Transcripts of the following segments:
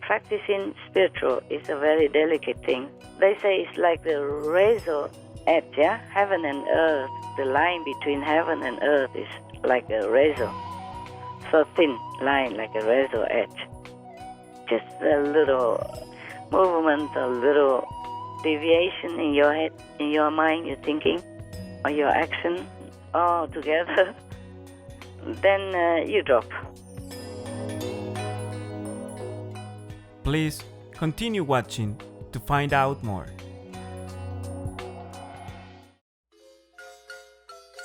practicing spiritual is a very delicate thing. They say it's like the razor edge, yeah? Heaven and earth. The line between heaven and earth is like a razor. So thin line, like a razor edge. Just a little movement, a little deviation in your head, in your mind, your thinking, or your action, all together, then you drop. Please continue watching to find out more.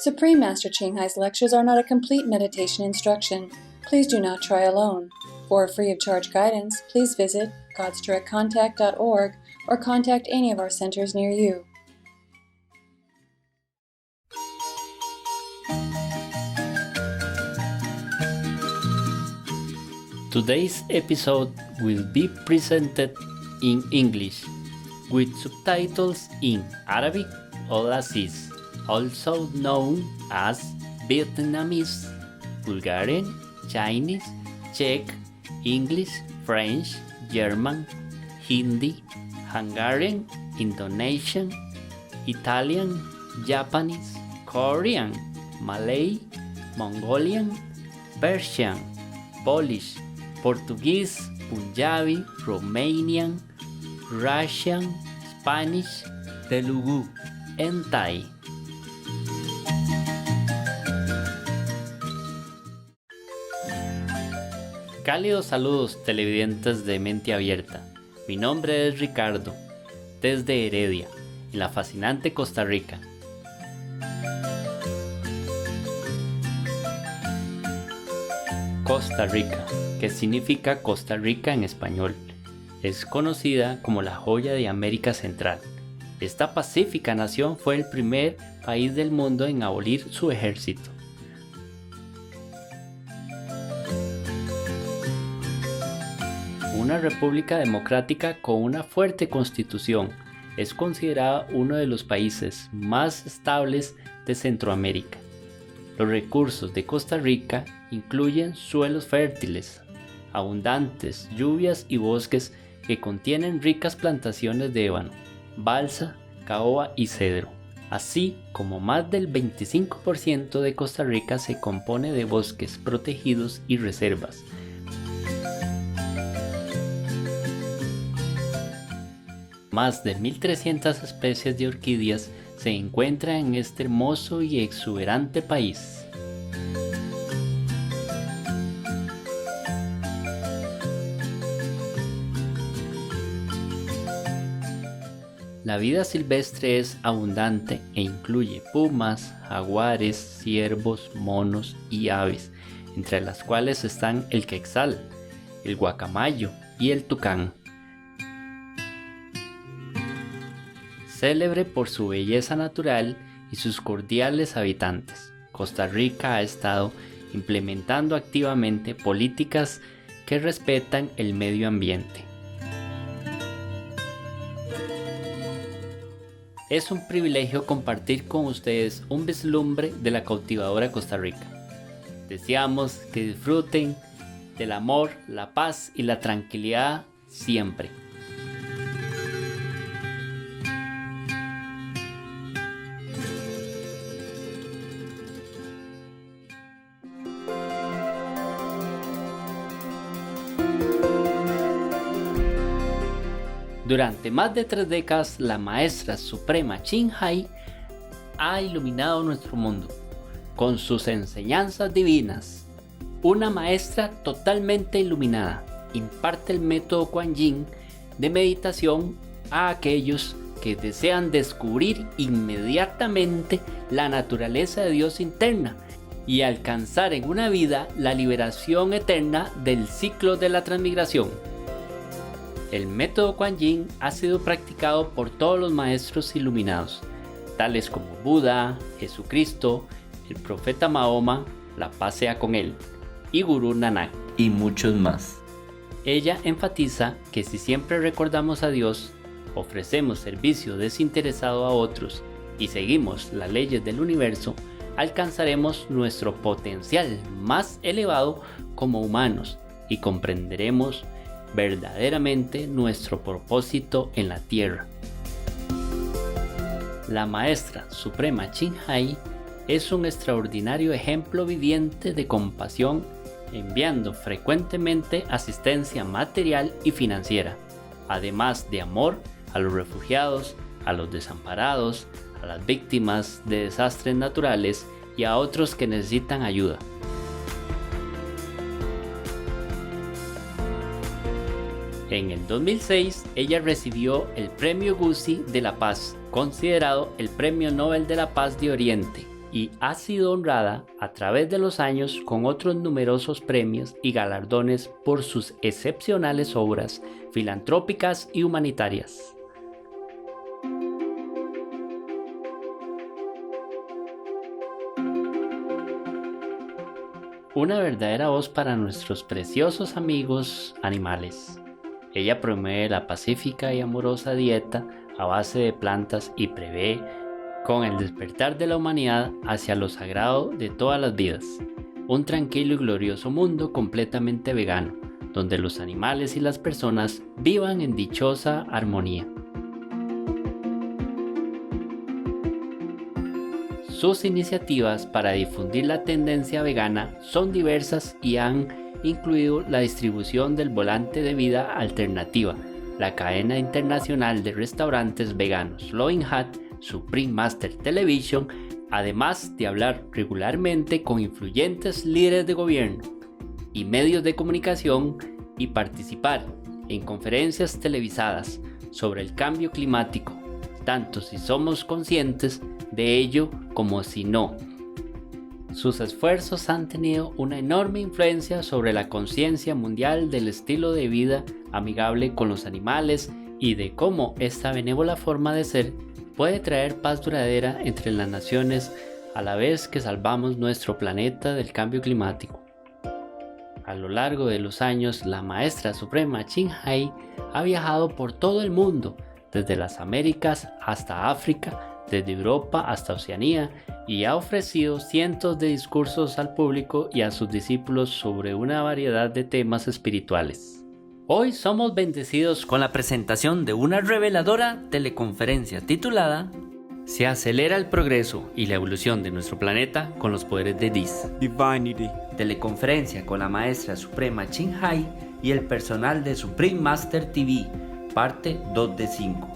Supreme Master Ching Hai's lectures are not a complete meditation instruction. Please do not try alone. For free of charge guidance, please visit godsdirectcontact.org or contact any of our centers near you. Today's episode will be presented in English with subtitles in Arabic or Aziz, also known as Vietnamese, Bulgarian, Chinese, Czech, English, French, German, Hindi, Hungarian, Indonesian, Italian, Japanese, Korean, Malay, Mongolian, Persian, Polish, Portuguese, Punjabi, Romanian, Russian, Spanish, Telugu, and Thai. Cálidos saludos televidentes de Mente Abierta. Mi nombre es Ricardo, desde Heredia, en la fascinante Costa Rica. Costa Rica, que significa Costa Rica en español, es conocida como la joya de América Central. Esta pacífica nación fue el primer país del mundo en abolir su ejército. Una república democrática con una fuerte constitución, es considerada uno de los países más estables de Centroamérica. Los recursos de Costa Rica incluyen suelos fértiles, abundantes lluvias y bosques que contienen ricas plantaciones de ébano, balsa, caoba y cedro. Así como más del 25% de Costa Rica se compone de bosques protegidos y reservas. Más de 1.300 especies de orquídeas se encuentran en este hermoso y exuberante país. La vida silvestre es abundante e incluye pumas, jaguares, ciervos, monos y aves, entre las cuales están el quetzal, el guacamayo y el tucán. Célebre por su belleza natural y sus cordiales habitantes, Costa Rica ha estado implementando activamente políticas que respetan el medio ambiente. Es un privilegio compartir con ustedes un vislumbre de la cautivadora Costa Rica. Deseamos que disfruten del amor, la paz y la tranquilidad siempre. Durante más de 3 décadas, la maestra suprema Ching Hai ha iluminado nuestro mundo con sus enseñanzas divinas. Una maestra totalmente iluminada imparte el método Kuan Yin de meditación a aquellos que desean descubrir inmediatamente la naturaleza de Dios interna y alcanzar en una vida la liberación eterna del ciclo de la transmigración. El método Kuan Yin ha sido practicado por todos los maestros iluminados, tales como Buda, Jesucristo, el profeta Mahoma, la paz sea con él, y Gurú Nanak, y muchos más. Ella enfatiza que si siempre recordamos a Dios, ofrecemos servicio desinteresado a otros y seguimos las leyes del universo, alcanzaremos nuestro potencial más elevado como humanos y comprenderemos verdaderamente nuestro propósito en la tierra. La maestra suprema Ching Hai es un extraordinario ejemplo viviente de compasión, enviando frecuentemente asistencia material y financiera, además de amor a los refugiados, a los desamparados, a las víctimas de desastres naturales y a otros que necesitan ayuda. En el 2006, ella recibió el Premio Guzzi de la Paz, considerado el Premio Nobel de la Paz de Oriente, y ha sido honrada a través de los años con otros numerosos premios y galardones por sus excepcionales obras filantrópicas y humanitarias. Una verdadera voz para nuestros preciosos amigos animales. Ella promueve la pacífica y amorosa dieta a base de plantas y prevé con el despertar de la humanidad hacia lo sagrado de todas las vidas, un tranquilo y glorioso mundo completamente vegano, donde los animales y las personas vivan en dichosa armonía. Sus iniciativas para difundir la tendencia vegana son diversas y han incluido la distribución del volante de vida alternativa, la cadena internacional de restaurantes veganos Loving Hut, Supreme Master Television, además de hablar regularmente con influyentes líderes de gobierno y medios de comunicación y participar en conferencias televisadas sobre el cambio climático, tanto si somos conscientes de ello como si no. Sus esfuerzos han tenido una enorme influencia sobre la conciencia mundial del estilo de vida amigable con los animales y de cómo esta benévola forma de ser puede traer paz duradera entre las naciones a la vez que salvamos nuestro planeta del cambio climático. A lo largo de los años, la maestra suprema Ching Hai ha viajado por todo el mundo, desde las Américas hasta África, desde Europa hasta Oceanía, y ha ofrecido cientos de discursos al público y a sus discípulos sobre una variedad de temas espirituales. Hoy somos bendecidos con la presentación de una reveladora teleconferencia titulada Se acelera el progreso y la evolución de nuestro planeta con los poderes de DiZ Divinenity. Teleconferencia con la maestra suprema Ching Hai y el personal de Supreme Master TV, parte 2 de 5.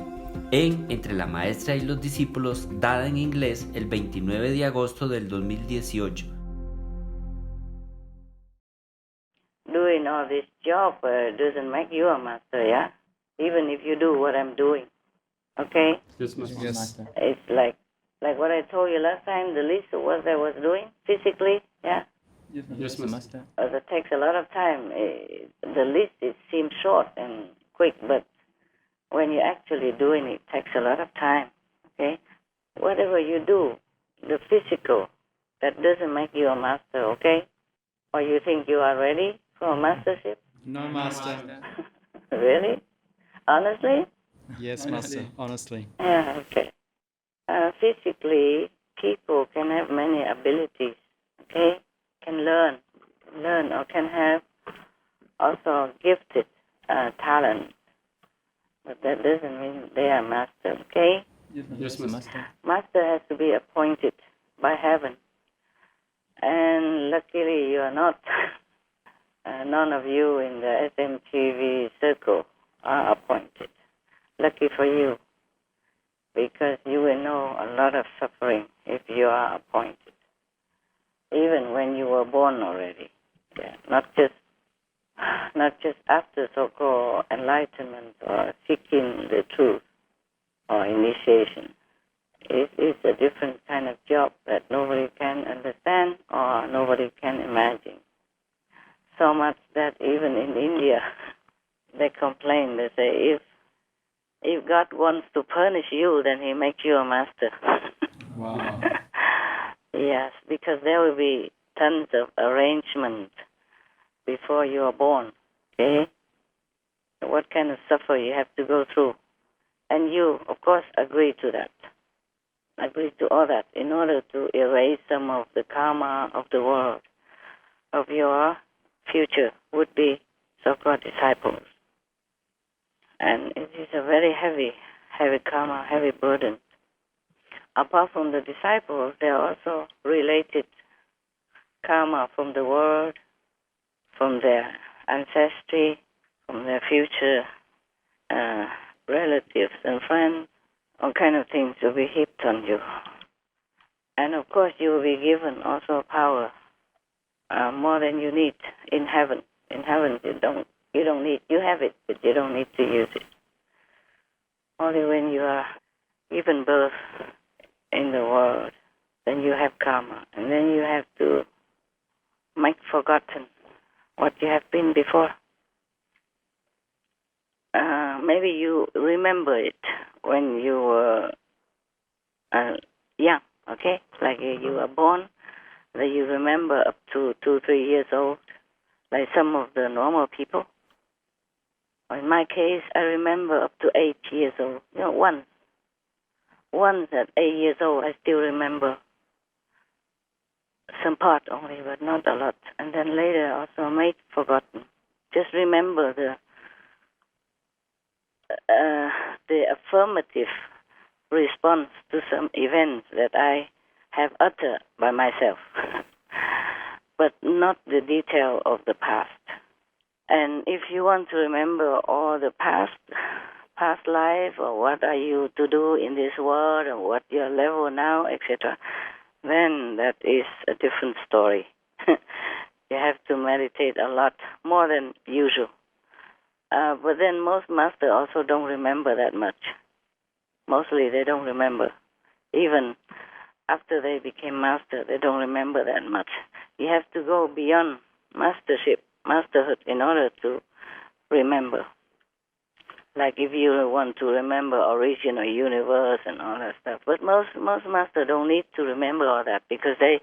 Entre la maestra y los discípulos, dada en inglés el 29 de agosto del 2018. Doing all this job doesn't make you a master, yeah? Even if you do what I'm doing, okay? Yes, Master. It's like what I told you last time, the list of what I was doing physically, yeah? Yes, Master. It takes a lot of time. The list, it seems short and quick, but when you're actually doing it, takes a lot of time, okay? Whatever you do, the physical, that doesn't make you a master, okay? Or you think you are ready for a mastership? No, Master. Really? Honestly? Yes, Master. Honestly. Yeah, okay. Physically, people can have many abilities, okay? Can learn or can have also gifted talent. But that doesn't mean they are master, okay? Yes, Master. Master has to be appointed by heaven. And luckily you are not. None of you in the SMTV circle are appointed. Lucky for you. Because you will know a lot of suffering if you are appointed. Even when you were born already. Yeah, not just after so-called enlightenment or seeking the truth or initiation. It's a different kind of job that nobody can understand or nobody can imagine. So much that even in India, they complain. They say, if God wants to punish you, then He makes you a master. Wow. Yes, because there will be tons of arrangement before you are born, okay? What kind of suffer you have to go through. And you, of course, agree to that. Agree to all that in order to erase some of the karma of the world, of your future would-be so-called disciples. And it is a very heavy karma, heavy burden. Apart from the disciples, there are also related karma from the world, from their ancestry, from their future relatives and friends. All kind of things will be heaped on you. And of course, you will be given also power, more than you need in heaven. In heaven, you don't need. You have it, but you don't need to use it. Only when you are given birth in the world, then you have karma, and then you have to make forgotten what you have been before. Maybe you remember it when you were young, okay? Like you were born, that you remember up to 2-3 years old, like some of the normal people. In my case, I remember up to 8 years old. Once at 8 years old, I still remember some part only, but not a lot. And then later, also made forgotten. Just remember the affirmative response to some events that I have uttered by myself, but not the detail of the past. And if you want to remember all the past life, or what are you to do in this world, or what your level now, etc., then that is a different story. You have to meditate a lot, more than usual. But then most masters also don't remember that much. Mostly they don't remember. Even after they became master, they don't remember that much. You have to go beyond masterhood in order to remember. Like if you want to remember original universe and all that stuff. But most masters don't need to remember all that, because they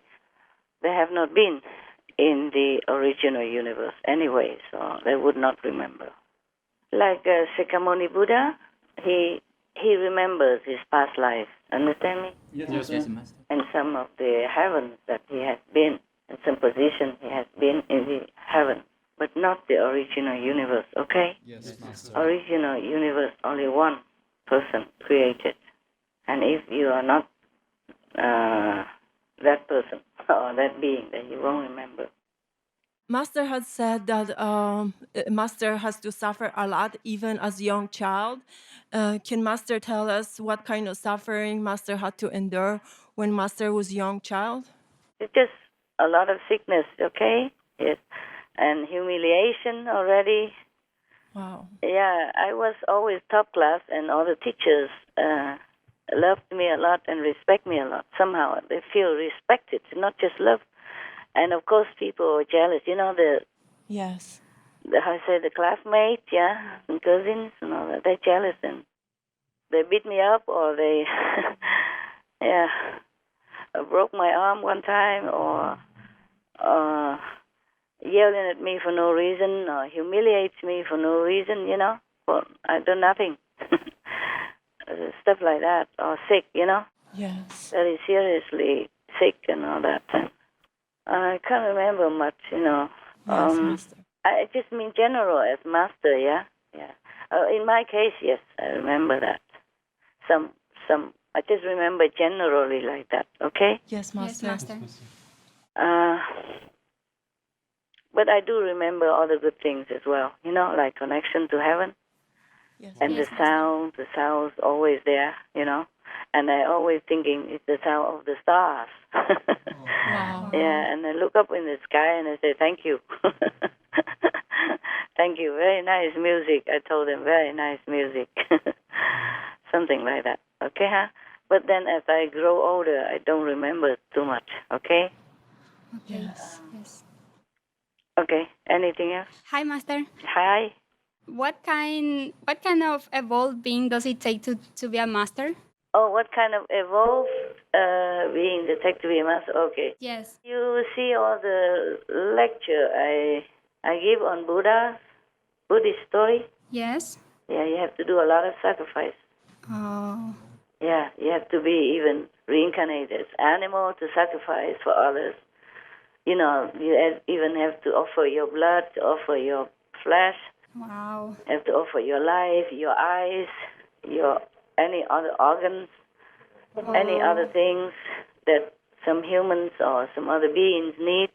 have not been in the original universe anyway, so they would not remember. Like Sakyamuni Buddha, he remembers his past life. Understand me? Yes, Master. And some of the heavens that he has been, and some position he has been in the heaven, but not the original universe, okay? Yes, Master. Original universe, only one person created. And if you are not that person or that being, then you won't remember. Master has said that Master has to suffer a lot even as a young child. Can Master tell us what kind of suffering Master had to endure when Master was a young child? It's just a lot of sickness, okay? Yes. And humiliation already. Wow. Yeah, I was always top class, and all the teachers loved me a lot and respect me a lot. Somehow they feel respected, not just love. And of course, people were jealous. Yes. How I say, the classmates, yeah, and cousins and all that. They're jealous, and they beat me up, or they, yeah, broke my arm one time, or yelling at me for no reason, or humiliates me for no reason, Well, I do nothing. Stuff like that, or sick, Yes. very seriously sick and all that. I can't remember much, Yes, Master. I just mean general as master, yeah. In my case, yes, I remember that. Some. I just remember generally like that. Okay. Yes, Master. Yes, Master. But I do remember all the good things as well. Like connection to heaven, Yes. and Yes, the sound's always there. And I always thinking it's the sound of the stars. Wow. Yeah, and I look up in the sky and I say, thank you. Thank you. Very nice music. I told them, very nice music. Something like that. Okay, huh? But then as I grow older, I don't remember too much. Okay? Yes. Yes. Okay. Anything else? Hi, Master. Hi. What kind of evolved being does it take to be a master? Oh, what kind of evolved being the tech to be a master? Okay. Yes. You see all the lecture I give on Buddhist story. Yes. Yeah, you have to do a lot of sacrifice. Oh. Yeah, you have to be even reincarnated as animal to sacrifice for others. You even have to offer your blood, to offer your flesh Wow. You have to offer your life, your eyes, your any other organs, any other things that some humans or some other beings need.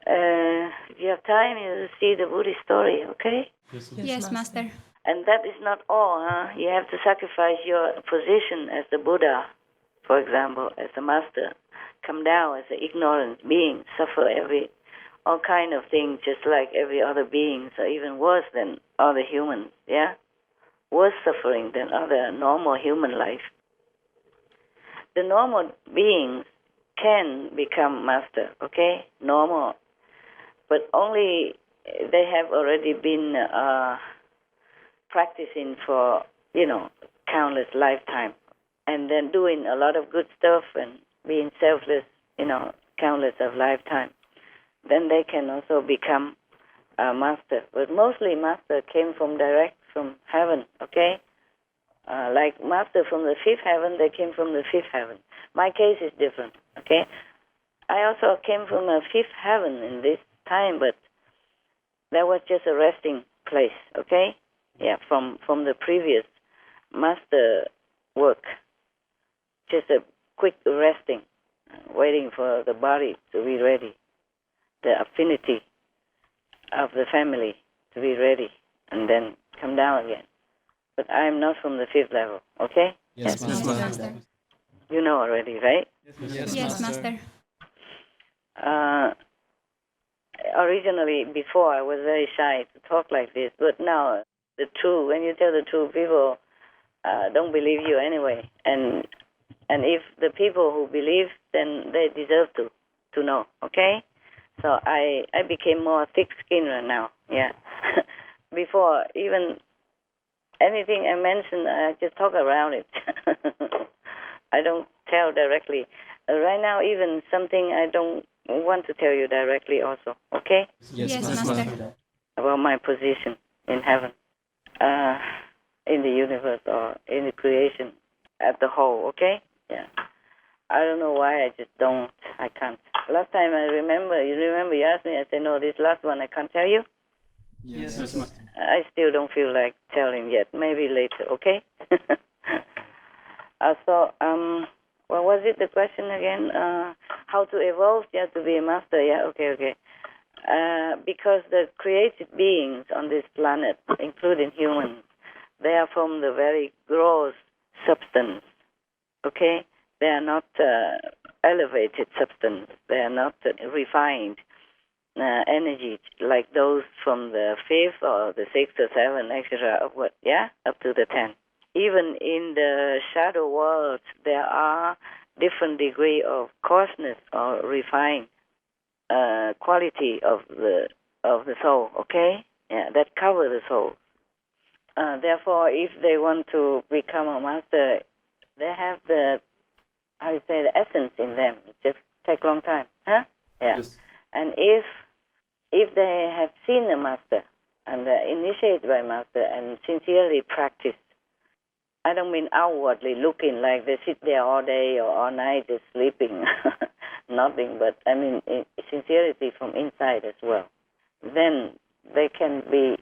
If you have time, you see the Buddhist story, okay? Yes, Master. And that is not all, huh? You have to sacrifice your position as the Buddha, for example, as a master. Come down as an ignorant being, suffer all kind of things just like every other being, or even worse than other humans, yeah? Worse suffering than other normal human life. The normal beings can become master, okay? Normal. But only they have already been practicing for, countless lifetime. And then doing a lot of good stuff and being selfless, countless of lifetime. Then they can also become a master. But mostly master came direct from heaven, okay? Like master from the fifth heaven, they came from the fifth heaven. My case is different, okay? I also came from a fifth heaven in this time, but that was just a resting place, okay? Yeah, from the previous master work. Just a quick resting, waiting for the body to be ready, the affinity of the family to be ready, and then come down again. But I'm not from the fifth level, okay? Yes, Yes, Master. Master. You know already, right? Yes, Master. Originally, before, I was very shy to talk like this, but now, when you tell the truth, people don't believe you anyway. And if the people who believe, then they deserve to know, okay? So I became more thick-skinned right now, yeah. Before, even anything I mention, I just talk around it. I don't tell directly. Right now, even something I don't want to tell you directly also, okay? Yes, Master. About my position in heaven, in the universe, or in the creation at the whole, okay? Yeah. I don't know why I can't. Last time you remember you asked me, I said, no, this last one I can't tell you. Yes, Master. I still don't feel like telling yet. Maybe later, okay? What was it, the question again? How to evolve? Yeah, to be a master. Yeah, okay. Because the created beings on this planet, including humans, they are from the very gross substance, okay? They are not elevated substance. They are not refined energy like those from the fifth or the sixth or seventh, etc. Up to the 10. Even in the shadow world, there are different degree of coarseness or refined quality of the soul. Okay, that cover the soul. Therefore, if they want to become a master, they have the essence in them. It just take a long time, huh? Yeah. Yes. And if they have seen a master and initiated by master and sincerely practice, I don't mean outwardly looking like they sit there all day or all night just sleeping, nothing, but I mean sincerity from inside as well. Then they can be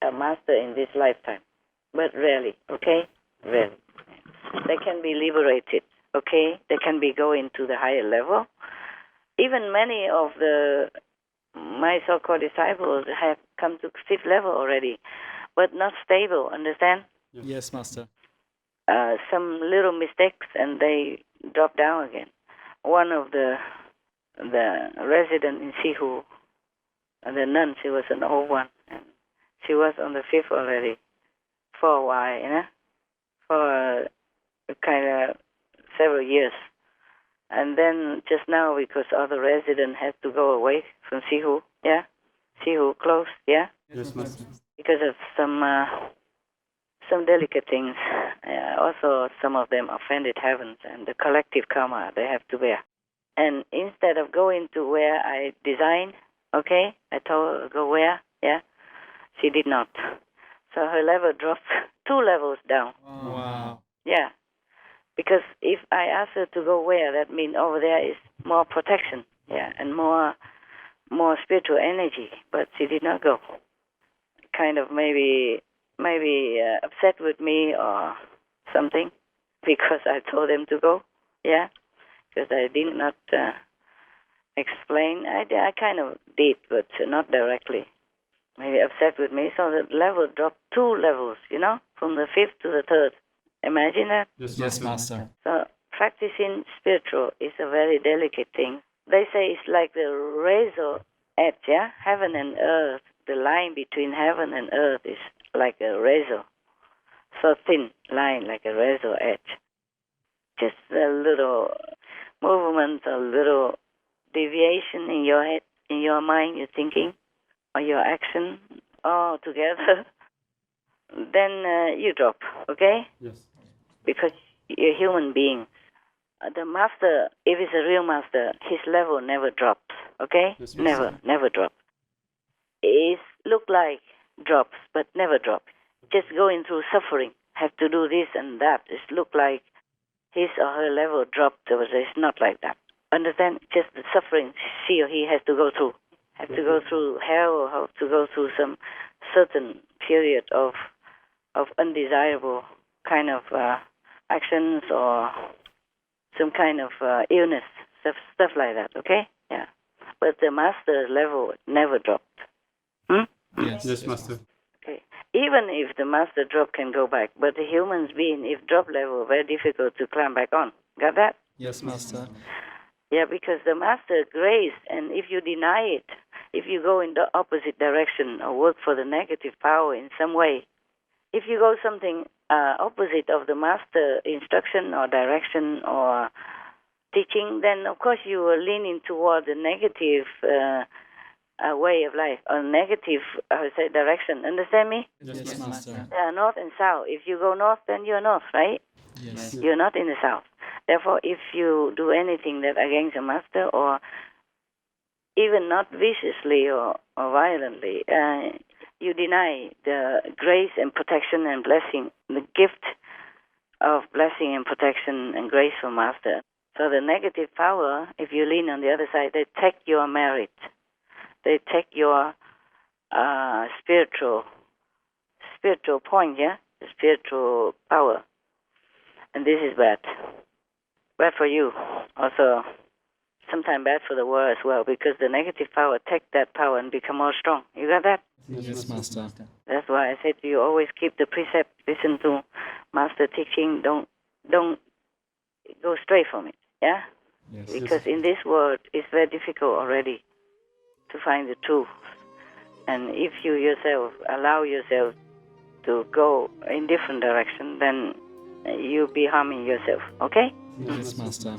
a master in this lifetime, but rarely, okay? Rarely. They can be liberated, okay? They can be going to the higher level. Even many of my so-called disciples have come to fifth level already, but not stable, understand? Yes, Master. Some little mistakes and they drop down again. One of the resident in Sihu, the nun, she was an old one, and she was on the fifth already for a while, for kind of several years. And then just now, because other resident has to go away from Sihu, Sihu closed, Yes, Master. Because of some delicate things. Also, some of them offended heavens and the collective karma they have to bear. And instead of going to where I designed, okay, I told her go where, she did not. So her level dropped 2 levels down. Wow. Yeah. Because if I ask her to go where, that means over there is more protection, and more spiritual energy. But she did not go. kind of maybe upset with me or something because I told them to go. Yeah, because I did not explain. I kind of did, but not directly. Maybe upset with me, so the level dropped 2 levels, from the 5th to the 3rd. Imagine that. Yes, Master. So practicing spiritual is a very delicate thing. They say it's like the razor edge, yeah? Heaven and earth. The line between heaven and earth is like a razor. So thin line, like a razor edge. Just a little movement, a little deviation in your head, in your mind, your thinking, or your action, all together, then you drop, okay? Yes. Because you're human beings. The master, if it's a real master, his level never drops, okay? Yes, never drops. It look like drops, but never drops. Just going through suffering, have to do this and that. It look like his or her level dropped, but it's not like that. Understand? Just the suffering she or he has to go through. Have to go through hell or have to go through some certain period of undesirable kind of actions or some kind of illness, stuff like that, okay? Yeah. But the master level never dropped. Yes, Master. Okay. Even if the master drop can go back, but the humans being, if drop level, very difficult to climb back on. Got that? Yes, Master. Yeah, because the master grace, and if you deny it, if you go in the opposite direction or work for the negative power in some way, if you go something opposite of the master instruction or direction or teaching, then of course you are leaning toward the negative way of life or negative, direction. Understand me? Yes, Master. North and south. If you go north, then you're north, right? Yes. You're not in the south. Therefore, if you do anything that against the master or even not viciously or violently, you deny the grace and protection and blessing, the gift of blessing and protection and grace from master. So the negative power, if you lean on the other side, they take your merit. They take your spiritual point, yeah? The spiritual power. And this is bad. Bad for you. Also, sometimes bad for the world as well, because the negative power take that power and become more strong. You got that? Yes, Master. That's why I said to you, always keep the precept, listen to master teaching, don't go stray from it, yeah? Yes. Because in this world, it's very difficult already to find the truth. And if you yourself allow yourself to go in different direction, then you'll be harming yourself, okay? Yes, Master.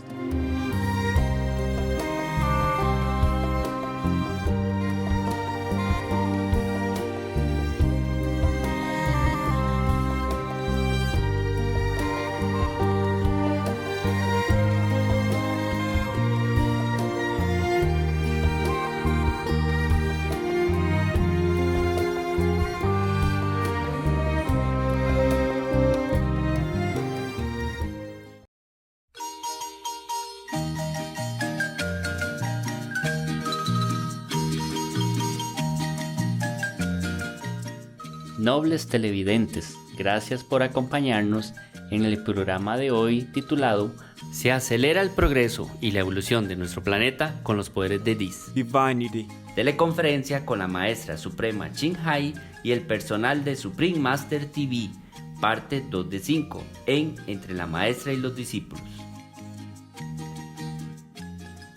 Nobles televidentes, gracias por acompañarnos en el programa de hoy titulado Se acelera el progreso y la evolución de nuestro planeta con los poderes de DiZ Divinity. Teleconferencia con la maestra suprema Ching y el personal de Supreme Master TV, parte 2 de 5, en Entre la maestra y los discípulos.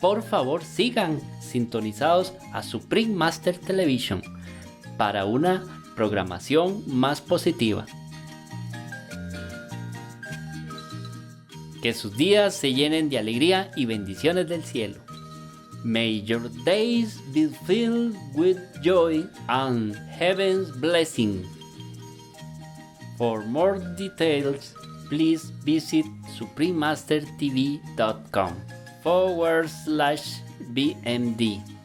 Por favor, sigan sintonizados a Supreme Master Television para una programación más positiva. Que sus días se llenen de alegría y bendiciones del cielo. May your days be filled with joy and heaven's blessing. For more details, please visit suprememastertv.com/BMD.